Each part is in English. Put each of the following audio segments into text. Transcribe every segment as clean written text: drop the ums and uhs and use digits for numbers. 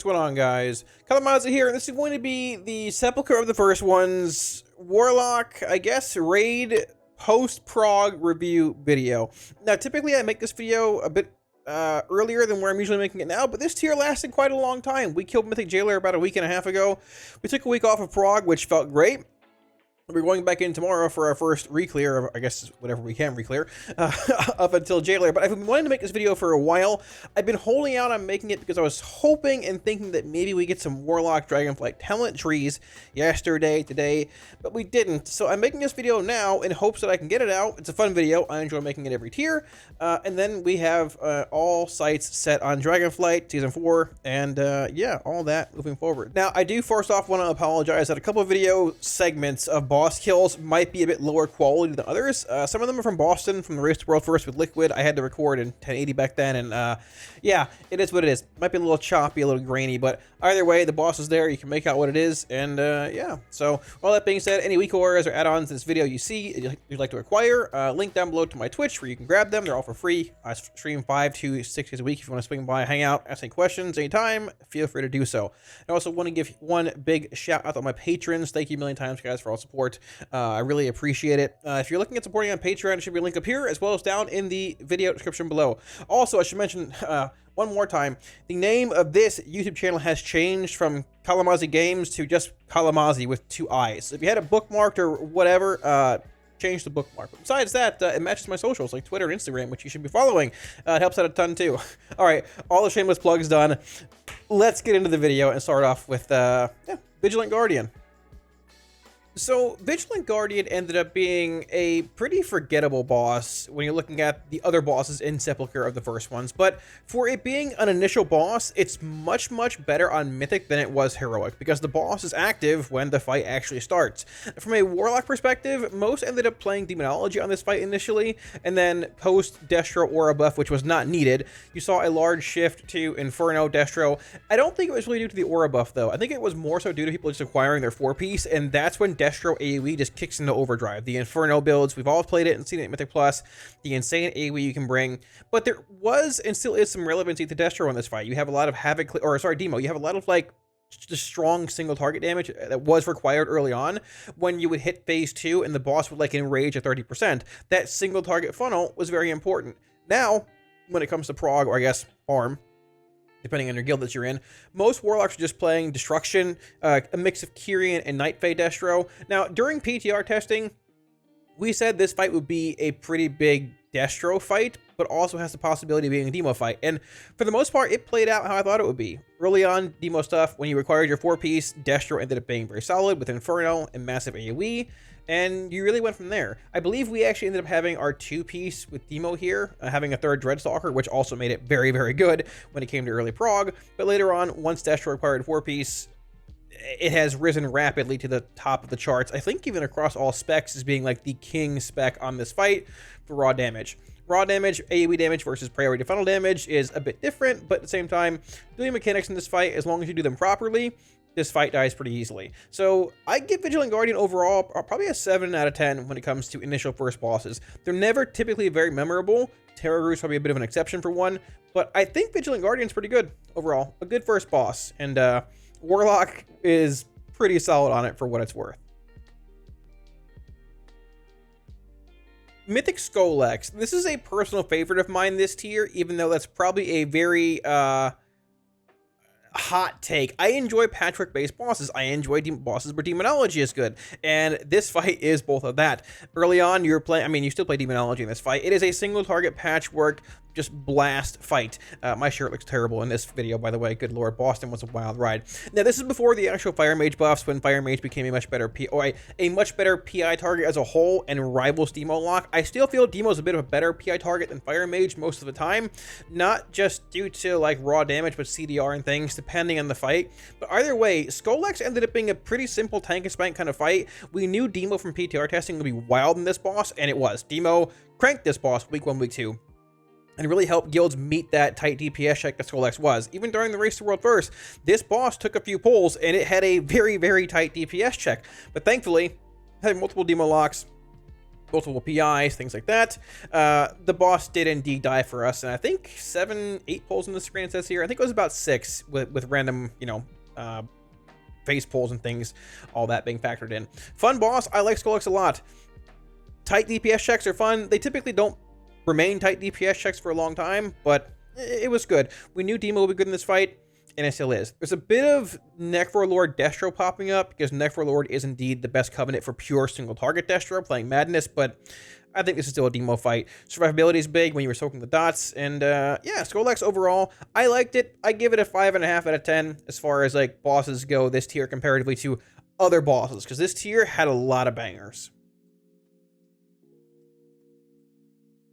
going on, guys? Kalamazi here, and this is going to be the Sepulcher of the First One's Warlock, I guess, raid post-prog review video. Now, typically I make this video a bit earlier than where I'm usually making it now, but this tier lasted quite a long time. We killed Mythic Jailer about a week and a half ago. We took a week off of prog, which felt great. We're going back in tomorrow for our first re-clear of, I guess, whatever we can re-clear, up until Jailer. But I've been wanting to make this video for a while. I've been holding out on making it because I was hoping and thinking that maybe we get some Warlock Dragonflight talent trees yesterday, today, but we didn't. So I'm making this video now in hopes that I can get it out. It's a fun video. I enjoy making it every tier. And then we have all sights set on Dragonflight Season 4, and yeah, all that moving forward. Now, I do first off want to apologize that a couple of video segments of boss kills might be a bit lower quality than others. Some of them are from Boston, from the Race to World First with Liquid. I had to record in 1080 back then, and yeah, it is what it is. Might be a little choppy, a little grainy, but either way, the boss is there. You can make out what it is, and yeah. So, all that being said, any weak auras or add-ons in this video you see you'd like to acquire, link down below to my Twitch where you can grab them. They're all for free. I stream 5 to 6 days a week. If you want to swing by, hang out, ask any questions anytime, feel free to do so. I also want to give one big shout out to my patrons. Thank you a million times, guys, for all support. I really appreciate it. If you're looking at supporting on Patreon, it should be a link up here as well as down in the video description below. Also, I should mention one more time, the name of this YouTube channel has changed from Kalamazi Games to just Kalamazi with 2 I's. If you had it bookmarked or whatever, change the bookmark. But besides that, it matches my socials like Twitter and Instagram, which you should be following. It helps out a ton too. All right, all the shameless plugs done. Let's get into the video and start off with yeah, Vigilant Guardian. So, Vigilant Guardian ended up being a pretty forgettable boss when you're looking at the other bosses in Sepulcher of the First Ones, but for it being an initial boss, it's much better on Mythic than it was Heroic, because the boss is active when the fight actually starts. From a Warlock perspective, most ended up playing Demonology on this fight initially, and then post-Destro Aura buff, which was not needed, you saw a large shift to Inferno Destro. I don't think it was really due to the Aura buff, though. I think it was more so due to people just acquiring their 4-piece, and that's when Destro AoE just kicks into overdrive. The Inferno builds, we've all played it and seen it in Mythic Plus, the insane AoE you can bring, but there was and still is some relevancy to Destro in this fight. You have a lot of Havoc, or sorry, Demo, you have a lot of like just strong single target damage that was required early on when you would hit phase 2 and the boss would like enrage at 30%. That single target funnel was very important. Now, when it comes to prog, or I guess farm, depending on your guild that you're in, most Warlocks are just playing Destruction, a mix of Kyrian and Night Fae Destro. Now, during PTR testing, we said this fight would be a pretty big Destro fight, but also has the possibility of being a Demo fight. And for the most part, it played out how I thought it would be. Early on, Demo stuff, when you required your 4-piece, Destro ended up being very solid with Inferno and massive AoE. And you really went from there. I believe we actually ended up having our 2-piece with Demo here, having a 3rd Dreadstalker, which also made it very good when it came to early prog. But later on, once Destro acquired 4-piece, it has risen rapidly to the top of the charts. I think even across all specs as being like the king spec on this fight for raw damage. Raw damage, AoE damage versus priority funnel damage is a bit different, but at the same time, doing mechanics in this fight, as long as you do them properly, this fight dies pretty easily. So I give Vigilant Guardian overall probably a 7 out of 10 when it comes to initial first bosses. They're never typically very memorable. Terror is probably a bit of an exception for one, but I think Vigilant Guardian's pretty good overall. A good first boss, and Warlock is pretty solid on it for what it's worth. Mythic Skolex. This is a personal favorite of mine this tier, even though that's probably a very hot take. I enjoy patchwork-based bosses. I enjoy bosses where Demonology is good, and this fight is both of that. Early on, you're playing, I mean, you still play Demonology in this fight. It is a single-target patchwork, just blast fight. My shirt looks terrible in this video, by the way. Good lord, Boston was a wild ride. Now, this is before the actual Fire Mage buffs, when Fire Mage became a much better PI target as a whole and rivals Demo Lock. I still feel Demo is a bit of a better PI target than Fire Mage most of the time, not just due to like raw damage, but CDR and things, depending on the fight. But either way, Skolex ended up being a pretty simple tank and spank kind of fight. We knew Demo from PTR testing would be wild in this boss, and it was. Demo cranked this boss week 1, week 2. And really helped guilds meet that tight DPS check that Skolex was. Even during the Race to World First, this boss took a few pulls and it had a very tight DPS check. But thankfully, having multiple Demo locks, multiple PIs, things like that. The boss did indeed die for us, and I think 7, 8 pulls on the screen it says here. I think it was about 6 with random, face pulls and things, all that being factored in. Fun boss. I like Skolex a lot. Tight DPS checks are fun. They typically don't remain tight DPS checks for a long time, but it was good. We knew Demo would be good in this fight, and it still is. There's a bit of Necro Lord Destro popping up, because Necro Lord is indeed the best covenant for pure single target Destro, playing Madness, but I think this is still a Demo fight. Survivability is big when you were soaking the dots, and yeah, Skolex overall, I liked it. I give it a 5.5 out of 10 as far as like bosses go this tier comparatively to other bosses, because this tier had a lot of bangers.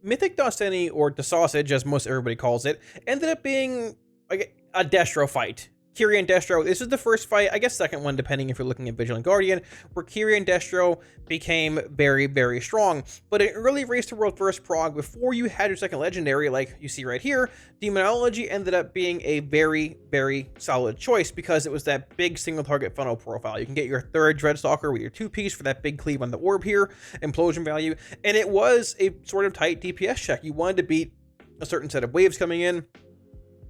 Mythic Dausegne, or Dausegne, as most everybody calls it, ended up being like a Destro fight. Kiri and Destro, this is the first fight, I guess second one, depending if you're looking at Vigilant Guardian, where Kiri and Destro became very, very strong. But in early Race to World first prog, before you had your second legendary, like you see right here, Demonology ended up being a very, very solid choice, because it was that big single target funnel profile. You can get your third Dreadstalker with your 2-piece for that big cleave on the orb here, implosion value, and it was a sort of tight DPS check. You wanted to beat a certain set of waves coming in,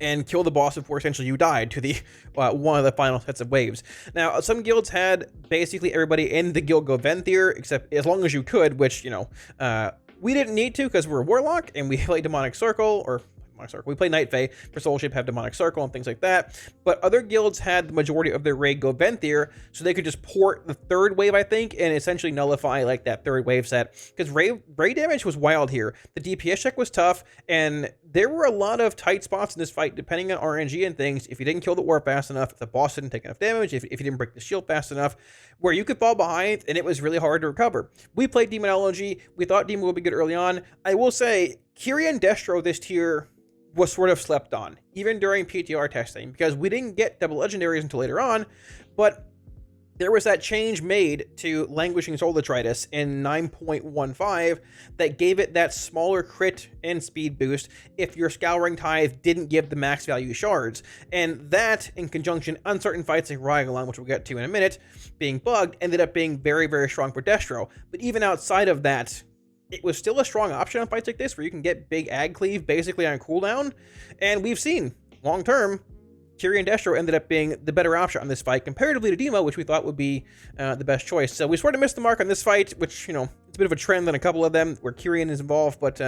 and kill the boss before essentially you died to the one of the final sets of waves. Now, some guilds had basically everybody in the guild go Venthyr, except as long as you could, which, we didn't need to because we're Warlock, and we played Demonic Circle, or Demonic Circle. We play Night Fae for Soulship, have Demonic Circle and things like that. But other guilds had the majority of their raid go Venthyr, so they could just port the third wave, I think, and essentially nullify like that third wave set. Because raid damage was wild here. The DPS check was tough, and there were a lot of tight spots in this fight, depending on RNG and things. If you didn't kill the orb fast enough, if the boss didn't take enough damage, if you didn't break the shield fast enough, where you could fall behind, and it was really hard to recover. We played Demonology. We thought Demon would be good early on. I will say, Kiri and Destro this tier was sort of slept on, even during PTR testing, because we didn't get double legendaries until later on, but there was that change made to Languishing Soul Detritus in 9.15 that gave it that smaller crit and speed boost if your Scouring Tithe didn't give the max value shards. And that, in conjunction, uncertain fights like Rygelon, which we'll get to in a minute, being bugged, ended up being very, very strong for Destro. But even outside of that, it was still a strong option on fights like this, where you can get big ag cleave basically on cooldown. And we've seen, long term, Kiri and Destro ended up being the better option on this fight comparatively to Demo, which we thought would be the best choice. So we sort of missed the mark on this fight, which, it's a bit of a trend on a couple of them where Kyrian is involved, but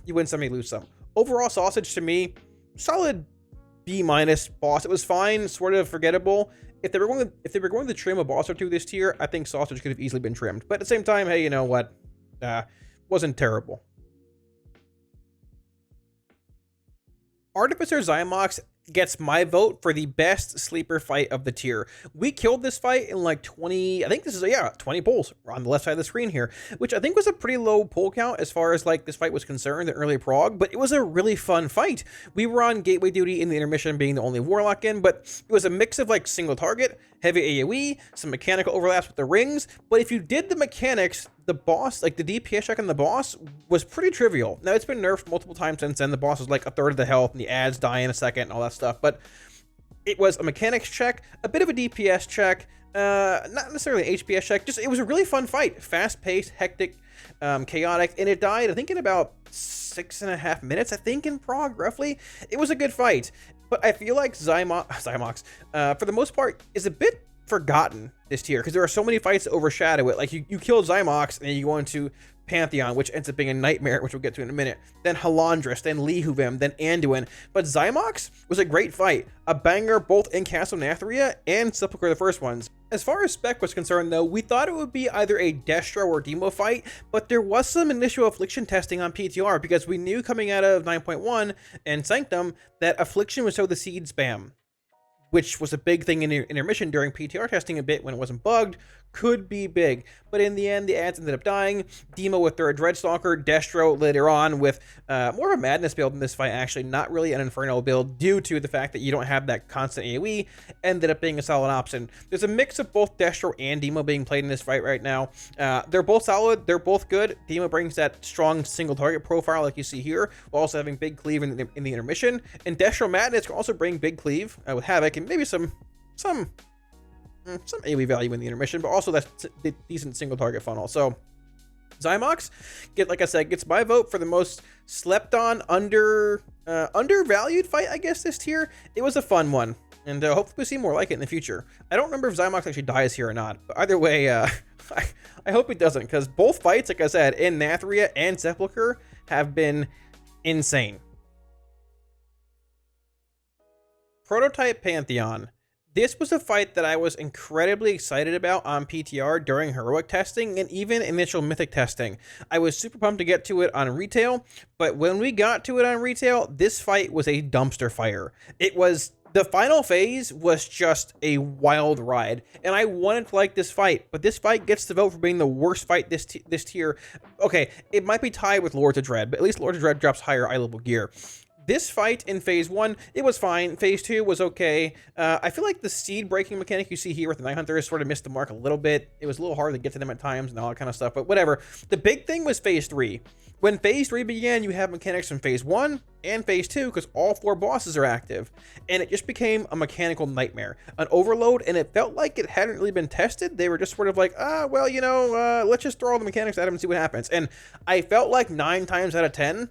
you win some, you lose some. Overall, Sausage, to me, solid B- boss. It was fine, sort of forgettable. If they were going to trim a boss or two this tier, I think Sausage could have easily been trimmed. But at the same time, hey, you know what? Wasn't terrible. Artificer Xy'mox gets my vote for the best sleeper fight of the tier. We killed this fight in like 20, I think this is, 20 pulls on the left side of the screen here, which I think was a pretty low pull count as far as like this fight was concerned, the early prog, but it was a really fun fight. We were on gateway duty in the intermission, being the only Warlock in, but it was a mix of like single target, heavy AoE, some mechanical overlaps with the rings, but if you did the mechanics, the boss, like the DPS check on the boss, was pretty trivial. Now, it's been nerfed multiple times since then. The boss was like a third of the health, and the ads die in a second, and all that stuff. But it was a mechanics check, a bit of a DPS check, not necessarily an HPS check. Just, it was a really fun fight. Fast-paced, hectic, chaotic, and it died, I think, in about 6.5 minutes, I think, in prog, roughly. It was a good fight. But I feel like Xy'mox, for the most part, is a bit forgotten this tier, because there are so many fights that overshadow it. Like you kill Xy'mox, and then you go into Pantheon, which ends up being a nightmare, which we'll get to in a minute. Then Halondrus, then Lihuvim, then Anduin. But Xy'mox was a great fight. A banger both in Castle Nathria and Sepulcher, the first ones. As far as spec was concerned, though, we thought it would be either a Destro or Demo fight, but there was some initial Affliction testing on PTR, because we knew coming out of 9.1 and Sanctum that Affliction would show the seed spam, which was a big thing in intermission during PTR testing a bit when it wasn't bugged, could be big. But in the end, the ads ended up dying. Demo with third Dreadstalker, Destro later on with more of a Madness build in this fight, actually, not really an Inferno build, due to the fact that you don't have that constant AoE, ended up being a solid option. There's a mix of both Destro and Demo being played in this fight right now. They're both solid, they're both good. Demo brings that strong single target profile like you see here, while also having big cleave in the intermission. And Destro Madness can also bring big cleave with Havoc, and maybe some AoE value in the intermission, but also that's decent single target funnel. So Xy'mox, like I said, gets my vote for the most slept on, undervalued fight, I guess, this tier. It was a fun one, and hopefully we see more like it in the future. I don't remember if Xy'mox actually dies here or not, but either way, I hope it doesn't, because both fights, like I said, in Nathria and Sepulcher have been insane. Prototype Pantheon. This was a fight that I was incredibly excited about on PTR during heroic testing and even initial mythic testing. I was super pumped to get to it on retail, but when we got to it on retail, this fight was a dumpster fire. The final phase was just a wild ride, and I wanted to like this fight, but this fight gets the vote for being the worst fight this tier. Okay, it might be tied with Lords of Dread, but at least Lords of Dread drops higher eye level gear. This fight in phase 1, it was fine. Phase 2 was okay. I feel like the seed breaking mechanic you see here with the Night Hunters sort of missed the mark a little bit. It was a little hard to get to them at times and all that kind of stuff, but whatever. The big thing was phase 3. When phase 3 began, you have mechanics from phase 1 and phase 2 because all 4 bosses are active, and it just became a mechanical nightmare, an overload, and it felt like it hadn't really been tested. They were just sort of like, well, you know, let's just throw all the mechanics at them and see what happens. And I felt like 9 times out of 10,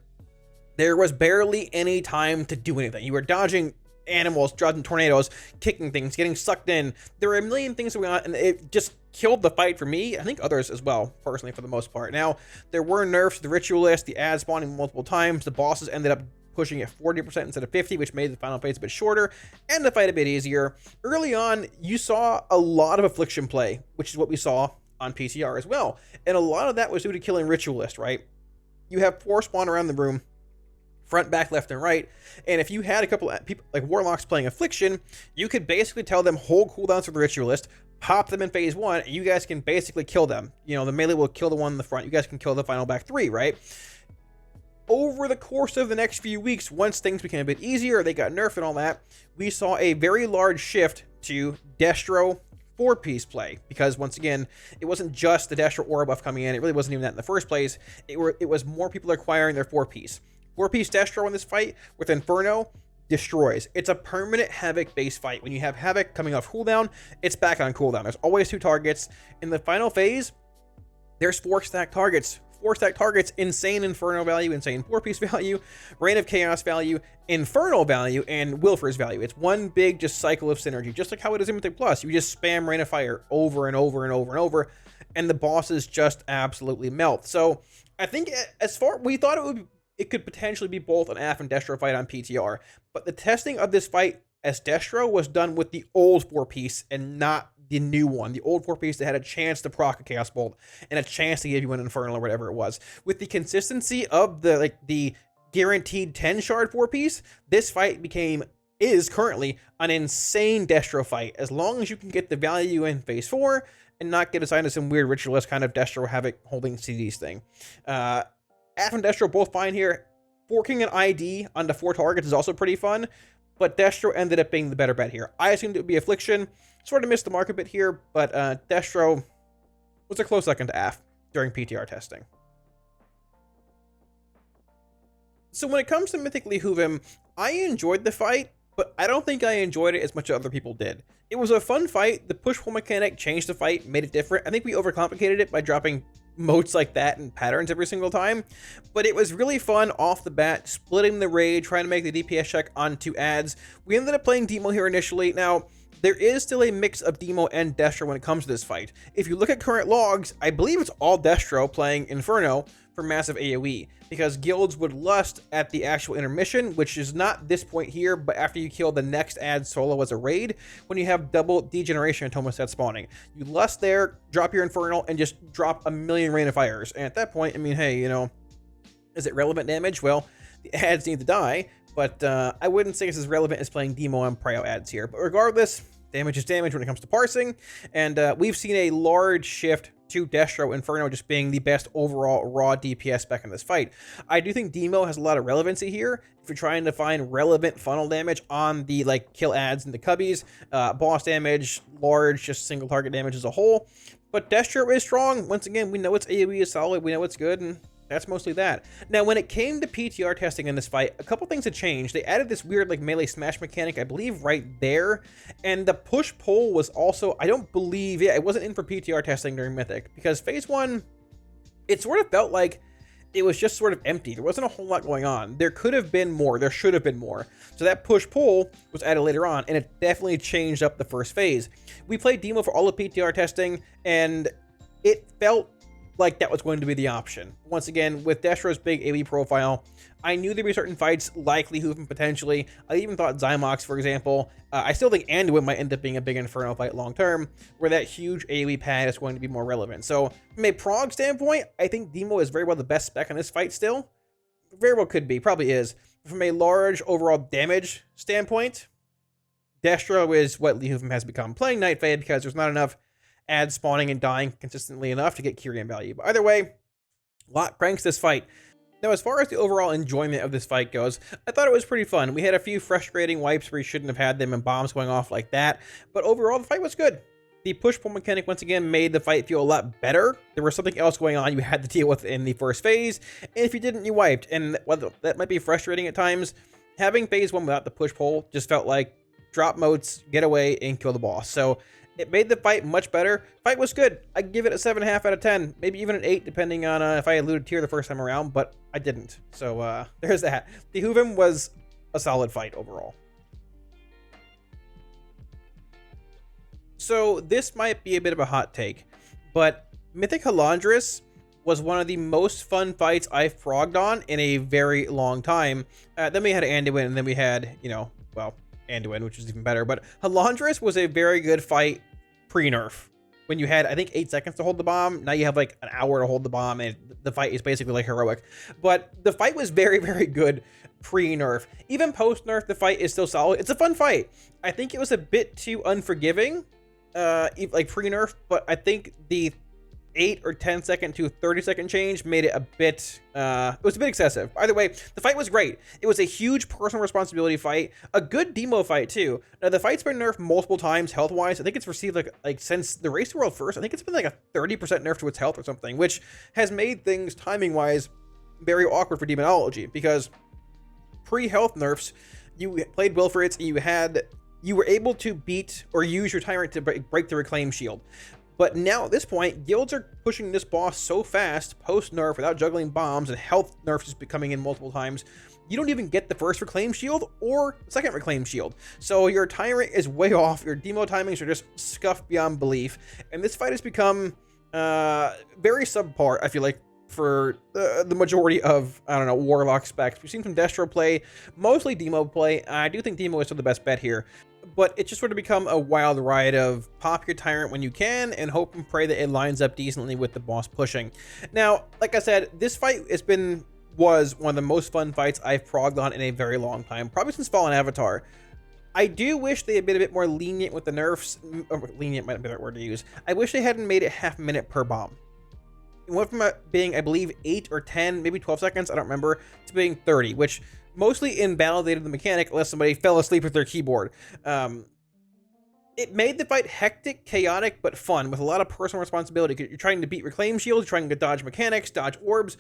there was barely any time to do anything. You were dodging animals, dodging tornadoes, kicking things, getting sucked in. There were a million things going on, and it just killed the fight for me. I think others as well, personally, for the most part. Now, there were nerfs to the Ritualist, the ad spawning multiple times. The bosses ended up pushing it 40% instead of 50, which made the final phase a bit shorter and the fight a bit easier. Early on, you saw a lot of Affliction play, which is what we saw on PTR as well. And a lot of that was due to killing Ritualist, right? You have 4 spawn around the room, front, back, left, and right. And if you had a couple of people like Warlocks playing Affliction, you could basically tell them hold cooldowns for the Ritualist, pop them in phase 1, and you guys can basically kill them. You know, the melee will kill the one in the front. You guys can kill the final back 3, right? Over the course of the next few weeks, once things became a bit easier, they got nerfed and all that, we saw a very large shift to Destro 4-piece play, because once again, it wasn't just the Destro aura buff coming in. It really wasn't even that in the first place. It was more people acquiring their 4-piece. 4-piece Destro in this fight with Inferno destroys. It's a permanent Havoc based fight. When you have Havoc coming off cooldown, it's back on cooldown. There's always 2 targets. In the final phase, there's 4 stacked targets. 4 stacked targets, insane Inferno value, insane 4-piece value, Reign of Chaos value, Infernal value, and Wilfer's value. It's one big just cycle of synergy, just like how it is in Mythic Plus. You just spam Rain of Fire over and over and over and over, and the bosses just absolutely melt. So I think we thought it could potentially be both an AF and Destro fight on PTR, but the testing of this fight as Destro was done with the old 4-piece and not the new one, the old 4-piece that had a chance to proc a Chaos Bolt and a chance to give you an Infernal or whatever it was. With the consistency of the guaranteed 10 shard 4-piece, this fight is currently an insane Destro fight, as long as you can get the value in phase 4 and not get assigned to some weird Ritualist kind of Destro Havoc holding CDs thing. AF and Destro both fine here. Forking an ID onto 4 targets is also pretty fun, but Destro ended up being the better bet here. I assumed it would be Affliction. Sort of missed the mark a bit here, but Destro was a close second to AF during PTR testing. So when it comes to Mythic Lihuvim, I enjoyed the fight, but I don't think I enjoyed it as much as other people did. It was a fun fight. The push-pull mechanic changed the fight, made it different. I think we overcomplicated it by dropping modes like that and patterns every single time, but it was really fun off the bat, splitting the raid, trying to make the DPS check onto ads. We ended up playing Demo here initially. Now, there is still a mix of Demo and Destro when it comes to this fight. If you look at current logs, I believe it's all Destro playing Inferno for massive AoE, because guilds would lust at the actual intermission, which is not this point here, but after you kill the next ad solo as a raid, when you have double degeneration and Tomoset spawning. You lust there, drop your Infernal, and just drop a million Rain of Fires. And at that point, I mean, hey, you know, is it relevant damage? Well, the ads need to die, but I wouldn't say it's as relevant as playing Demo and Prio ads here. But regardless, damage is damage when it comes to parsing, and we've seen a large shift to Destro Inferno just being the best overall raw DPS spec in this fight. I do think Demo has a lot of relevancy here if you're trying to find relevant funnel damage on the kill ads and the cubbies, boss damage, large just single target damage as a whole. But Destro is strong. Once again, we know its AoE is solid, we know it's good, and that's mostly that. Now, when it came to PTR testing in this fight, a couple things had changed. They added this weird melee smash mechanic, I believe, right there. And the push-pull was also, I don't believe, it wasn't in for PTR testing during Mythic. Because phase 1, it sort of felt like it was just sort of empty. There wasn't a whole lot going on. There could have been more. There should have been more. So that push-pull was added later on, and it definitely changed up the first phase. We played demo for all of PTR testing, and it felt like that was going to be the option. Once again, with Destro's big AoE profile, I knew there'd be certain fights like Lihuvim potentially. I even thought Xy'mox, for example. I still think Anduin might end up being a big Inferno fight long term, where that huge AoE pad is going to be more relevant. So from a prog standpoint, I think Demo is very well the best spec on this fight still. Very well could be, probably is. From a large overall damage standpoint, Destro is what Lihuvim has become. Playing Night Fade because there's not enough ads spawning and dying consistently enough to get Kyrian value. But either way, lot cranks this fight. Now, as far as the overall enjoyment of this fight goes, I thought it was pretty fun. We had a few frustrating wipes where you shouldn't have had them and bombs going off like that, but overall the fight was good. The push-pull mechanic once again made the fight feel a lot better. There was something else going on you had to deal with in the first phase, and if you didn't, you wiped. And while that might be frustrating at times, having phase 1 without the push-pull just felt like drop motes, get away, and kill the boss. So it made the fight much better. Fight was good. I'd give it a 7.5 out of 10, maybe even an 8, depending on if I eluded tier the first time around, but I didn't. So there's that. The Lihuvim was a solid fight overall. So this might be a bit of a hot take, but Mythic Halondrus was one of the most fun fights I've progged on in a very long time. Then we had Anduin, and then we had, Anduin, which is even better. But Halondrus was a very good fight pre-nerf. When you had, I think, 8 seconds to hold the bomb. Now you have like an hour to hold the bomb, and the fight is basically like heroic. But the fight was very, very good pre-nerf. Even post-nerf, the fight is still solid. It's a fun fight. I think it was a bit too unforgiving, like pre-nerf, but I think the 8 or 10 second to 30 second change made it a bit, it was a bit excessive. Either way, the fight was great. It was a huge personal responsibility fight, a good demo fight too. Now the fight's been nerfed multiple times health wise. I think it's received like since the Race to World first, I think it's been like a 30% nerf to its health or something, which has made things timing wise very awkward for demonology, because pre-health nerfs, you played Wilfrids and you were able to beat or use your Tyrant to break the Reclaim Shield. But now at this point, guilds are pushing this boss so fast post-nerf without juggling bombs, and health nerfs just coming in multiple times. You don't even get the first Reclaim Shield or second Reclaim Shield. So your Tyrant is way off, your demo timings are just scuffed beyond belief. And this fight has become very subpar, I feel like, for the majority of, I don't know, Warlock specs. We've seen some Destro play, mostly demo play. I do think demo is still the best bet here. But it's just sort of become a wild ride of pop your Tyrant when you can and hope and pray that it lines up decently with the boss pushing. Now, like I said, this fight was one of the most fun fights I've progged on in a very long time, probably since Fallen Avatar. I do wish they had been a bit more lenient with the nerfs. Lenient might be the right word to use. I wish they hadn't made it half a minute per bomb. It went from being, I believe, 8 or 10, maybe 12 seconds, I don't remember, to being 30, which mostly invalidated the mechanic unless somebody fell asleep with their keyboard. It made the fight hectic, chaotic, but fun, with a lot of personal responsibility. You're trying to beat Reclaim Shields, you're trying to dodge mechanics, dodge orbs,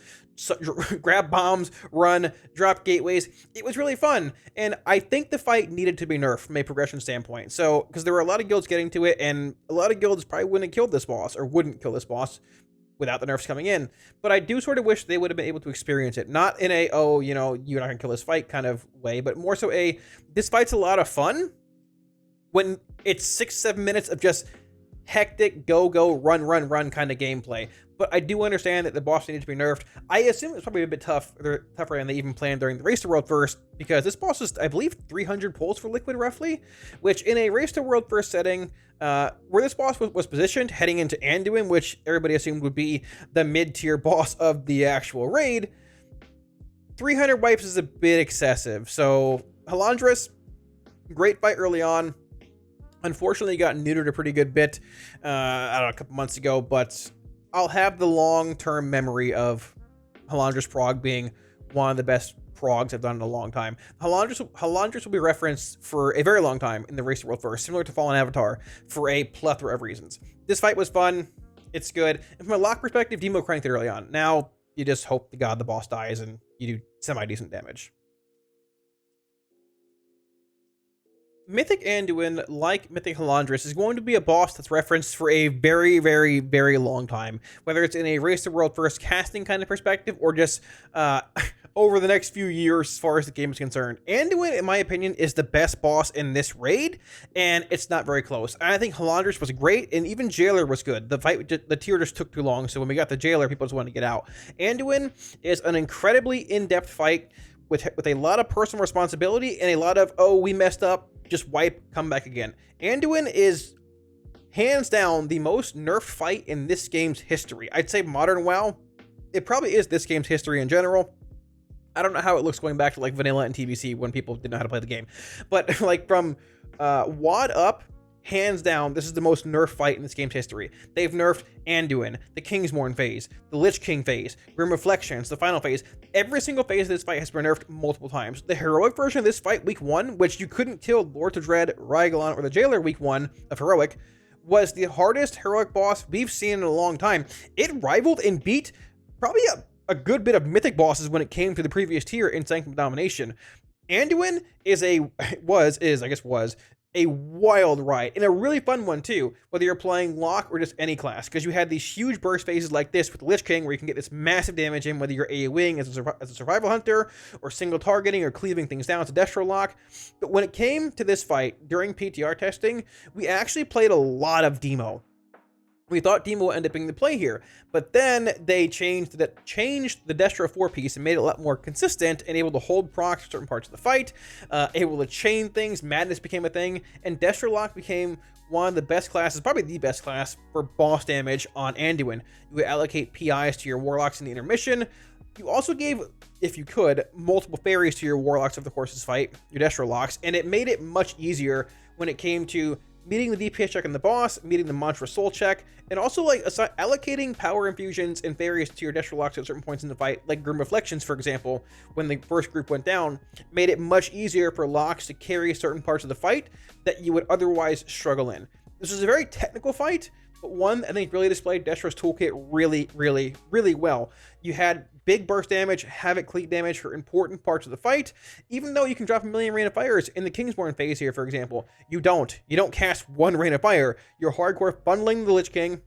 grab bombs, run, drop gateways. It was really fun, and I think the fight needed to be nerfed from a progression standpoint. So, because there were a lot of guilds getting to it, and a lot of guilds probably wouldn't have killed this boss, or wouldn't kill this boss without the nerfs coming in. But I do sort of wish they would have been able to experience it, not in a, oh, you're not gonna kill this fight kind of way, but more so this fight's a lot of fun when it's 6-7 minutes of just hectic go run kind of gameplay. But I do understand that the boss needed to be nerfed. I assume it's probably a bit tougher than they even planned during the Race to World first, because this boss is, I believe, 300 pulls for liquid roughly, which in a Race to World first setting, where this boss was positioned heading into Anduin, which everybody assumed would be the mid-tier boss of the actual raid, 300 wipes is a bit excessive. So Halondrus, great fight early on. Unfortunately, got neutered a pretty good bit, I don't know, a couple months ago, but I'll have the long-term memory of Halondrus prog being one of the best progs I've done in a long time. Halondrus will be referenced for a very long time in the Race to World first, similar to Fallen Avatar, for a plethora of reasons. This fight was fun. It's good. And from a lock perspective, Demo cranked it early on. Now, you just hope to God the boss dies and you do semi-decent damage. Mythic Anduin, like Mythic Halondrus, is going to be a boss that's referenced for a very, very, very long time. Whether it's in a Race the World first casting kind of perspective, or just over the next few years as far as the game is concerned. Anduin, in my opinion, is the best boss in this raid, and it's not very close. I think Halondrus was great, and even Jailer was good. The tier just took too long, so when we got the Jailer, people just wanted to get out. Anduin is an incredibly in-depth fight with a lot of personal responsibility and a lot of, oh, we messed up, just wipe, come back again. Anduin is hands down the most nerfed fight in this game's history. I'd say modern WoW. It probably is this game's history in general. I don't know how it looks going back to like vanilla and TBC when people didn't know how to play the game. But like from WoD up, hands down, this is the most nerfed fight in this game's history. They've nerfed Anduin, the Kingsmourn phase, the Lich King phase, Grim Reflections, the final phase. Every single phase of this fight has been nerfed multiple times. The heroic version of this fight, week 1, which you couldn't kill Lords of Dread, Rygelon, or the Jailer week 1 of heroic, was the hardest heroic boss we've seen in a long time. It rivaled and beat probably a good bit of mythic bosses when it came to the previous tier in Sanctum Domination. Anduin was a wild ride, and a really fun one too, whether you're playing Lock or just any class, because you had these huge burst phases like this with the Lich King, where you can get this massive damage in, whether you're AoEing as a survival hunter, or single targeting, or cleaving things down to Destro Lock. But when it came to this fight, during PTR testing, we actually played a lot of Demo. We thought Demo would end up being the play here, but then they changed the Destro 4 piece and made it a lot more consistent and able to hold procs for certain parts of the fight, able to chain things. Madness became a thing, and Destro Lock became one of the best classes, probably the best class for boss damage on Anduin. You would allocate PIs to your Warlocks in the intermission. You also gave, if you could, multiple fairies to your Warlocks over the course of this fight, your Destro Locks, and it made it much easier when it came to meeting the DPS check on the boss, meeting the Mantra Soul check, and also like allocating power infusions and fairies to your Destro Locks at certain points in the fight, like Grim Reflections, for example, when the first group went down, made it much easier for Locks to carry certain parts of the fight that you would otherwise struggle in. This was a very technical fight, but one I think really displayed Destro's toolkit really, really, really well. You had big burst damage, havoc cleat damage for important parts of the fight, even though you can drop a million Rain of Fires in the Kingsmourn phase here, for example. You don't cast one Rain of Fire. You're hardcore funneling the Lich King,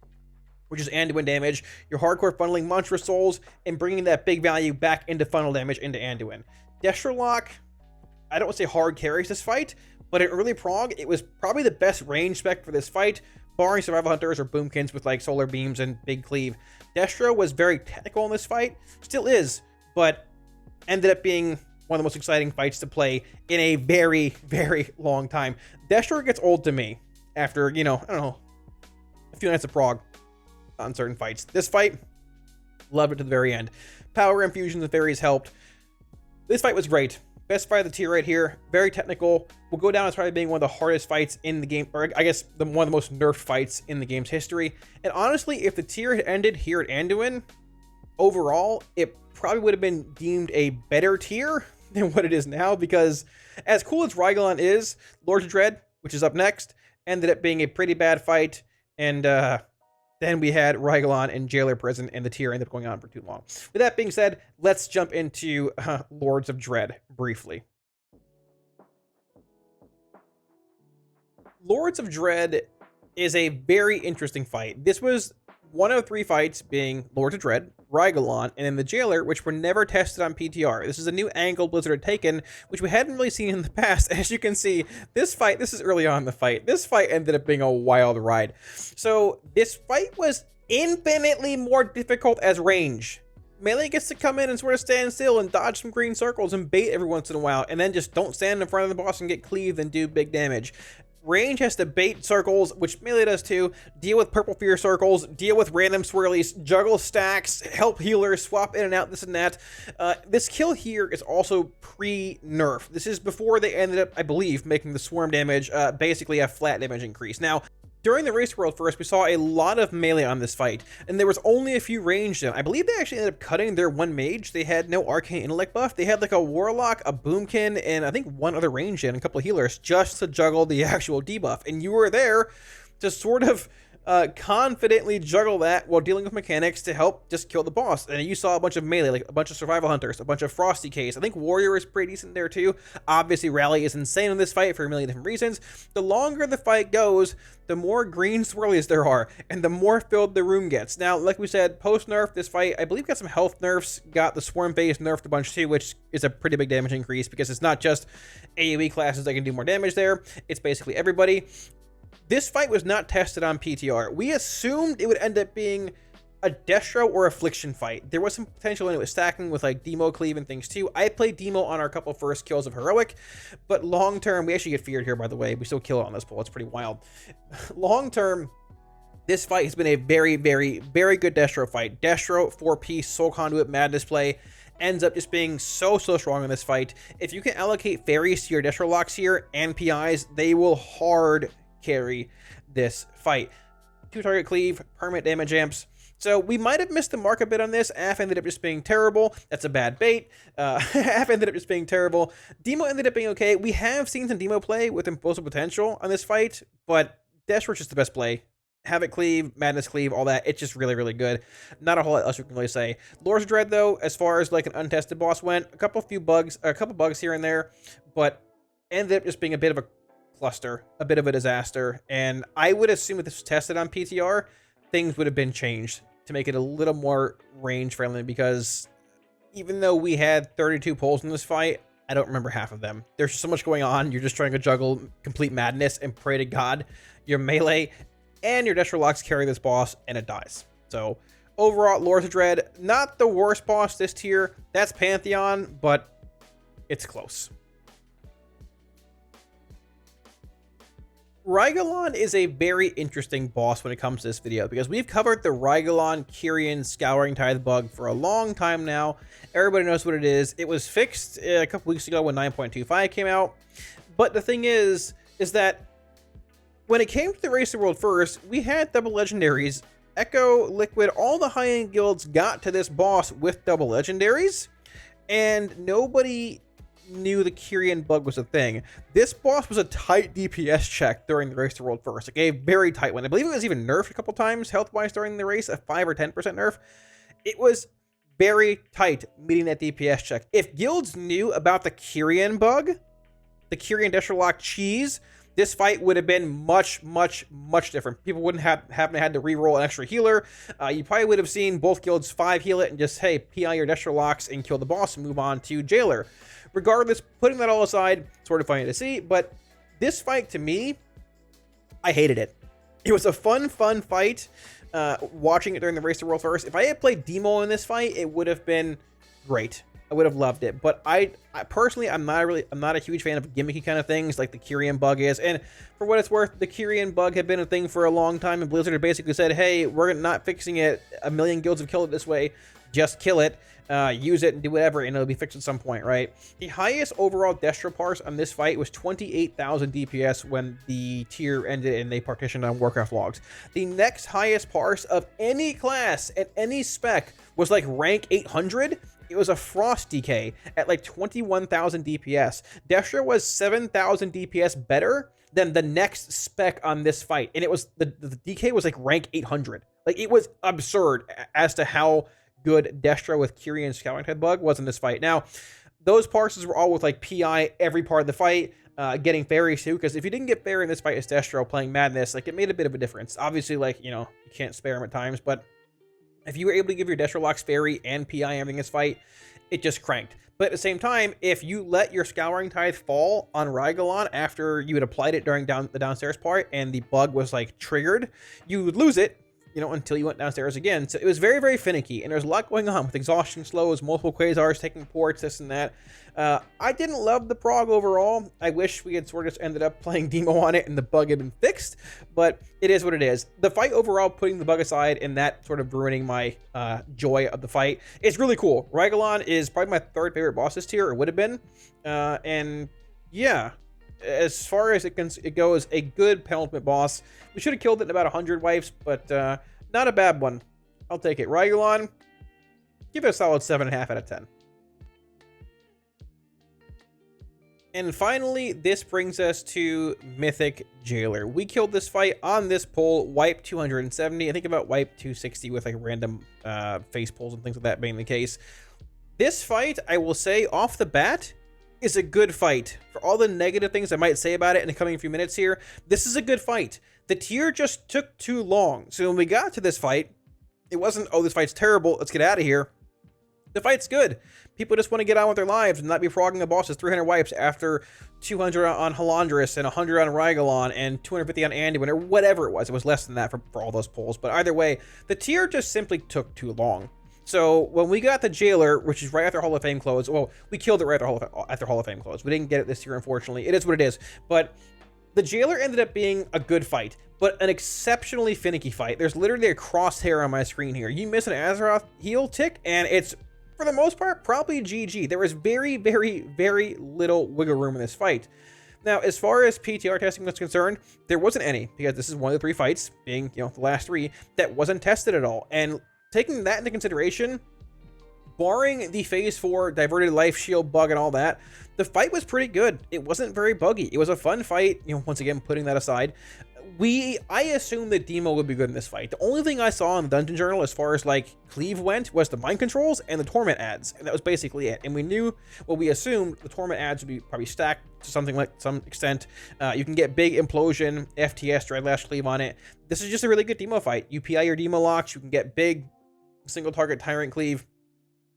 which is Anduin damage. You're hardcore funneling Mantra Souls and bringing that big value back into funnel damage into Anduin. Destro Lock, I don't want to say hard carries this fight, but in early prog, it was probably the best range spec for this fight, barring Survival Hunters or Boomkins with like Solar Beams and Big Cleave. Destro was very technical in this fight, still is, but ended up being one of the most exciting fights to play in a very, very long time. Destro gets old to me after, I don't know, a few nights of prog on certain fights. This fight, loved it to the very end. Power infusions and fairies helped. This fight was great. Best fight of the tier right here. Very technical. Will go down as probably being one of the hardest fights in the game, or I guess one of the most nerfed fights in the game's history. And honestly, if the tier had ended here at Anduin, overall, it probably would have been deemed a better tier than what it is now, because as cool as Rygelon is, Lords of Dread, which is up next, ended up being a pretty bad fight, and then we had Rygelon in Jailer Prison, and the tier ended up going on for too long. With that being said, let's jump into Lords of Dread briefly. Lords of Dread is a very interesting fight. This was one of 3 fights, being Lords of Dread, Rygelon, and then the Jailer, which were never tested on PTR. This is a new angle Blizzard had taken, which we hadn't really seen in the past. As you can see, this is early on in the fight. This fight ended up being a wild ride. So this fight was infinitely more difficult as range. Melee gets to come in and sort of stand still and dodge some green circles and bait every once in a while, and then just don't stand in front of the boss and get cleaved and do big damage. Range has to bait circles, which melee does too, deal with purple fear circles, deal with random swirlies, juggle stacks, help healers, swap in and out, this and that. This kill here is also pre-nerf. This is before they ended up, I believe, making the swarm damage basically a flat damage increase. Now, during the Race World first, we saw a lot of melee on this fight, and there was only a few ranged in. I believe they actually ended up cutting their one mage. They had no Arcane Intellect buff. They had like a Warlock, a Boomkin, and I think one other ranged in, a couple of healers, just to juggle the actual debuff. And you were there to sort of confidently juggle that while dealing with mechanics to help just kill the boss. And you saw a bunch of melee, like a bunch of survival hunters, a bunch of frosty Ks. I think warrior is pretty decent there too. Obviously rally is insane in this fight for a million different reasons. The longer the fight goes, the more green swirlies there are, and the more filled the room gets. Now, like we said, post-nerf, this fight, I believe, got some health nerfs, got the swarm phase nerfed a bunch too, which is a pretty big damage increase, because it's not just AoE classes that can do more damage there, it's basically everybody. This fight was not tested on PTR. We assumed it would end up being a Destro or Affliction fight. There was some potential in it with stacking with like Demo Cleave and things too. I played Demo on our couple first kills of Heroic, but long term, we actually get feared here, by the way. We still kill it on this pull. It's pretty wild. Long term, this fight has been a very, very, very good Destro fight. Destro, 4-piece, Soul Conduit, Madness play ends up just being so strong in this fight. If you can allocate fairies to your Destro locks here and PIs, they will hard carry this fight. 2-target cleave, permanent damage amps. So we might have missed the mark a bit on this. AF ended up just being terrible. That's a bad bait. AF ended up just being terrible. Demo ended up being okay. We have seen some Demo play with implosive potential on this fight, but Deshwork's just the best play. Havoc cleave, Madness cleave, all that. It's just really, really good. Not a whole lot else we can really say. Lord's Dread, though, as far as like an untested boss went, a couple bugs here and there, but ended up just being a bit of a cluster, a bit of a disaster. And I would assume if this was tested on PTR, things would have been changed to make it a little more range friendly, because even though we had 32 pulls in this fight, I don't remember half of them. There's so much going on. You're just trying to juggle complete madness and pray to God your melee and your Destro locks carry this boss and it dies. So overall, Lords of Dread, not the worst boss this tier. That's Pantheon, but it's close. Rygelon is a very interesting boss when it comes to this video, because we've covered the Rygelon Kyrian Scouring Tithe bug for a long time now. Everybody knows what it is. It was fixed a couple weeks ago when 9.25 came out. But the thing is that when it came to the Race of the World first, we had double legendaries. Echo, Liquid, all the high-end guilds got to this boss with double legendaries, and nobody knew the Kyrian bug was a thing. This boss was a tight DPS check during the Race to World first. Like a very tight one. I believe it was even nerfed a couple times health-wise during the race, a 5 or 10% nerf. It was very tight meeting that DPS check. If guilds knew about the Kyrian bug, the Kyrian Destro lock cheese, this fight would have been much different. People wouldn't have had to re-roll an extra healer. You probably would have seen both guilds 5 heal it and just, hey, PI your Destro locks and kill the boss and move on to Jailer. Regardless, putting that all aside, sort of funny to see, but this fight, to me, I hated it. It was a fun fight, watching it during the Race to World first. If I had played Demo in this fight, it would have been great. I would have loved it. But I personally, I'm not a huge fan of gimmicky kind of things like the Kyrian bug is. And for what it's worth, the Kyrian bug had been a thing for a long time, and Blizzard had basically said, hey, we're not fixing it. A million guilds have killed it this way. Just kill it. Use it and do whatever, and it'll be fixed at some point, right? The highest overall Destro parse on this fight was 28,000 DPS when the tier ended and they partitioned on Warcraft logs. The next highest parse of any class at any spec was like rank 800. It was a Frost DK at like 21,000 DPS. Destro was 7,000 DPS better than the next spec on this fight, and it was the DK was like rank 800. Like, it was absurd as to how good Destro with Kyrian Scouting Tithe bug was in this fight. Now, those parses were all with like PI every part of the fight, getting fairies too, because if you didn't get fairy in this fight as Destro playing Madness, like, it made a bit of a difference. Obviously, like, you know, you can't spare him at times, but if you were able to give your Destro locks fairy and PI everything in this fight, it just cranked. But at the same time, if you let your Scouring Tithe fall on Rygelon after you had applied it during the downstairs part and the bug was like triggered, you would lose it, you know, until you went downstairs again. So it was very finicky, and there's a lot going on with exhaustion slows, multiple quasars taking ports, this and that. I didn't love the prog overall. I wish we had sort of just ended up playing Demo on it and the bug had been fixed, but it is what it is. The fight overall, putting the bug aside and that sort of ruining my joy of the fight, it's really cool. Rygelon is probably my third favorite boss this tier, or would have been. And yeah, as far as it goes, a good penultimate boss. We should have killed it in about 100 wipes, but not a bad one. I'll take it. Rygelon, give it a solid 7.5 out of 10. And finally, this brings us to Mythic Jailer. We killed this fight on this pull, wipe 270. I think about wipe 260 with like random face pulls and things like that being the case. This fight, I will say off the bat, is a good fight. For all the negative things I might say about it in the coming few minutes here, this is a good fight. The tier just took too long. So when we got to this fight, it wasn't, oh, this fight's terrible, let's get out of here. The fight's good. People just want to get on with their lives and not be frogging the bosses 300 wipes after 200 on Halondrus and 100 on Rygelon and 250 on Anduin or whatever it was. It was less than that for all those pulls. But either way, the tier just simply took too long. So when we got the Jailer, which is right after Hall of Fame close, well, we killed it right after Hall of Fame close. We didn't get it this year, unfortunately. It is what it is. But the Jailer ended up being a good fight, but an exceptionally finicky fight. There's literally a crosshair on my screen here. You miss an Azeroth heal tick, and it's, for the most part, probably GG. There was very, very, very little wiggle room in this fight. Now, as far as PTR testing was concerned, there wasn't any, because this is one of the 3 fights, being, you know, the last 3, that wasn't tested at all. And taking that into consideration, barring the phase 4 diverted life shield bug and all that, the fight was pretty good. It wasn't very buggy. It was a fun fight, you know, once again, putting that aside. I assumed that Demo would be good in this fight. The only thing I saw in the Dungeon Journal as far as like Cleave went was the mind controls and the Torment ads, and that was basically it. And we knew, well, we assumed the Torment ads would be probably stacked to something like some extent. You can get big Implosion, FTS, Dreadlash Cleave on it. This is just a really good Demo fight. You PI your Demo locks, you can get big single target Tyrant Cleave.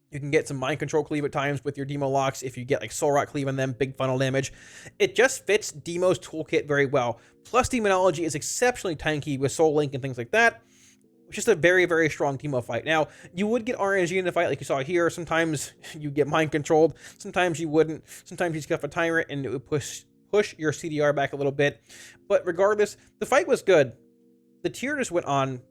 You can get some mind control cleave at times with your Demo locks if you get like Soul Rock cleave on them, big funnel damage. It just fits Demo's toolkit very well. Plus, Demonology is exceptionally tanky with Soul Link and things like that. It's just a very, very strong Demo fight. Now, you would get RNG in the fight like you saw here. Sometimes you get mind controlled. Sometimes you wouldn't. Sometimes you scuff a Tyrant and it would push your CDR back a little bit. But regardless, the fight was good. The tier just went on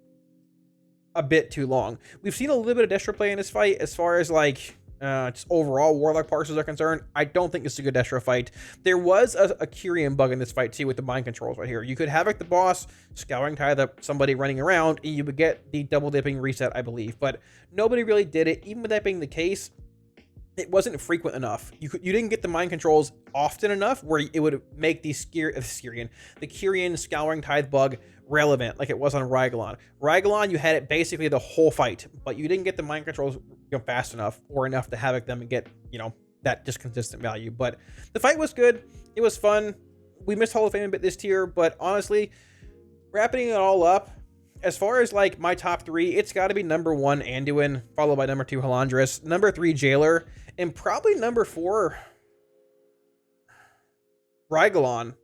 a bit too long. We've seen a little bit of Destro play in this fight as far as like just overall Warlock parses are concerned. I don't think it's a good Destro fight. There was a Kyrian bug in this fight too with the mind controls right here. You could have like the boss Scouring Tithe up somebody running around and you would get the double dipping reset, I believe, but nobody really did it. Even with that being the case, it wasn't frequent enough. You didn't get the mind controls often enough where it would make the Kyrian Scouring Tithe bug relevant like it was on Rygelon. Rygelon, you had it basically the whole fight, but you didn't get the mind controls, you know, fast enough or enough to havoc them and get, you know, that just consistent value. But the fight was good. It was fun. We missed Hall of Fame a bit this tier, but honestly, wrapping it all up, as far as like my top 3, it's got to be number 1 Anduin, followed by number 2 Halondrus, number 3 Jailer, and probably number 4 Rygelon,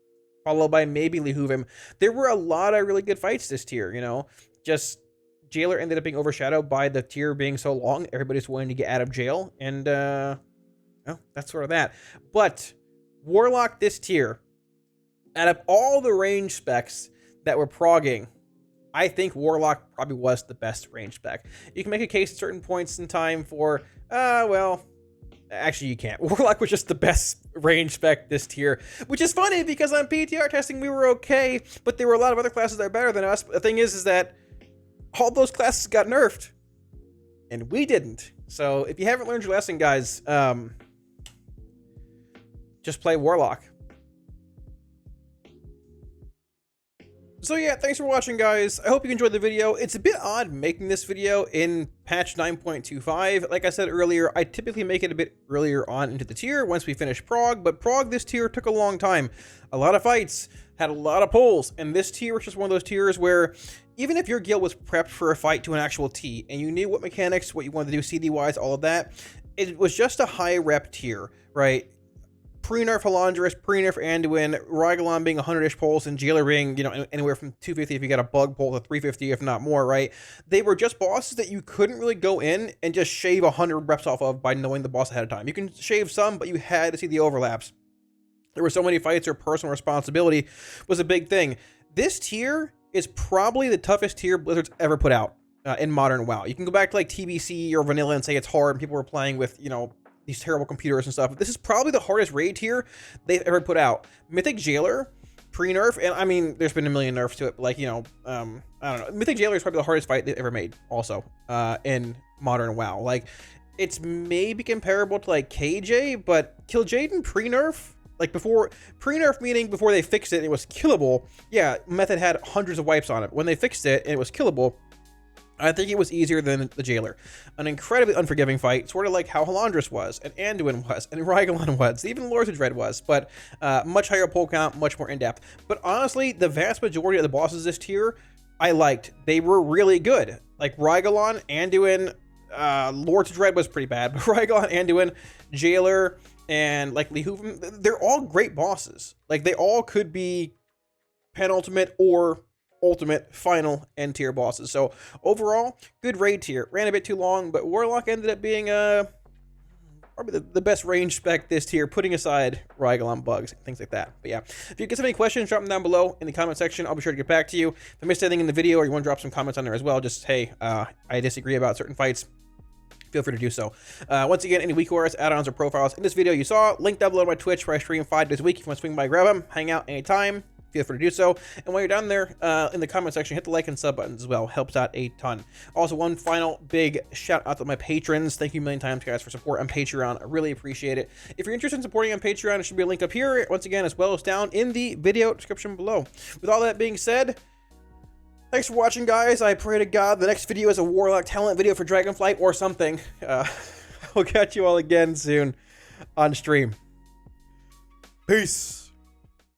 followed by maybe Lihuvim. There were a lot of really good fights this tier, you know. Just Jailer ended up being overshadowed by the tier being so long. Everybody's wanting to get out of jail, and well, that's sort of that. But Warlock this tier, out of all the range specs that were progging, I think Warlock probably was the best range spec. You can make a case at certain points in time for, well, actually you can't. Warlock was just the best range spec this tier, which is funny because on PTR testing we were okay, but there were a lot of other classes that are better than us. But the thing is that all those classes got nerfed, and we didn't. So if you haven't learned your lesson, guys, just play Warlock. So yeah, thanks for watching, guys. I hope you enjoyed the video. It's a bit odd making this video in patch 9.25. Like I said earlier, I typically make it a bit earlier on into the tier once we finish Prog, but Prog this tier took a long time. A lot of fights, had a lot of pulls, and this tier was just one of those tiers where even if your guild was prepped for a fight to an actual T, and you knew what mechanics, what you wanted to do CD-wise, all of that, it was just a high rep tier, right? Pre-nerf Halondrus, pre-nerf Anduin, Rygelon being 100-ish pulls, and Jailer being, you know, anywhere from 250 if you got a bug pull to 350 if not more, right? They were just bosses that you couldn't really go in and just shave 100 reps off of by knowing the boss ahead of time. You can shave some, but you had to see the overlaps. There were so many fights where personal responsibility was a big thing. This tier is probably the toughest tier Blizzard's ever put out in modern WoW. You can go back to like TBC or Vanilla and say it's hard and people were playing with, you know, these terrible computers and stuff. But this is probably the hardest raid tier they've ever put out. Mythic Jailer, pre-nerf, and I mean, there's been a million nerfs to it, but like, you know, I don't know. Mythic Jailer is probably the hardest fight they've ever made also in modern WoW. Like, it's maybe comparable to like KJ, but Kill Jaden pre-nerf Like before, pre-nerf meaning before they fixed it, it was killable. Yeah, Method had hundreds of wipes on it. When they fixed it and it was killable, I think it was easier than the Jailer. An incredibly unforgiving fight, sort of like how Halondrus was, and Anduin was, and Rygelon was, even Lords of Dread was, but much higher pull count, much more in-depth. But honestly, the vast majority of the bosses this tier, I liked. They were really good. Like Rygelon, Anduin, Lords of Dread was pretty bad, but Rygelon, Anduin, Jailer, and like Lihuvim, they're all great bosses. Like they all could be penultimate or ultimate final end tier bosses. So overall, good raid tier. Ran a bit too long, but Warlock ended up being probably the best range spec this tier, putting aside Rygelon bugs, things like that. But yeah, if you guys have any questions, drop them down below in the comment section. I'll be sure to get back to you. If I missed anything in the video or you want to drop some comments on there as well, just hey, I disagree about certain fights, feel free to do so. Once again, any weak auras, add-ons, or profiles in this video you saw, link down below to my Twitch where I stream 5 days a week. If you want to swing by, grab them, hang out anytime, feel free to do so. And while you're down there in the comment section, hit the like and sub buttons as well. Helps out a ton. Also, one final big shout out to my patrons. Thank you a million times, guys, for support on Patreon. I really appreciate it. If you're interested in supporting on Patreon, there should be a link up here, once again, as well as down in the video description below. With all that being said, thanks for watching, guys. I pray to God the next video is a Warlock talent video for Dragonflight or something. We'll catch you all again soon on stream. Peace.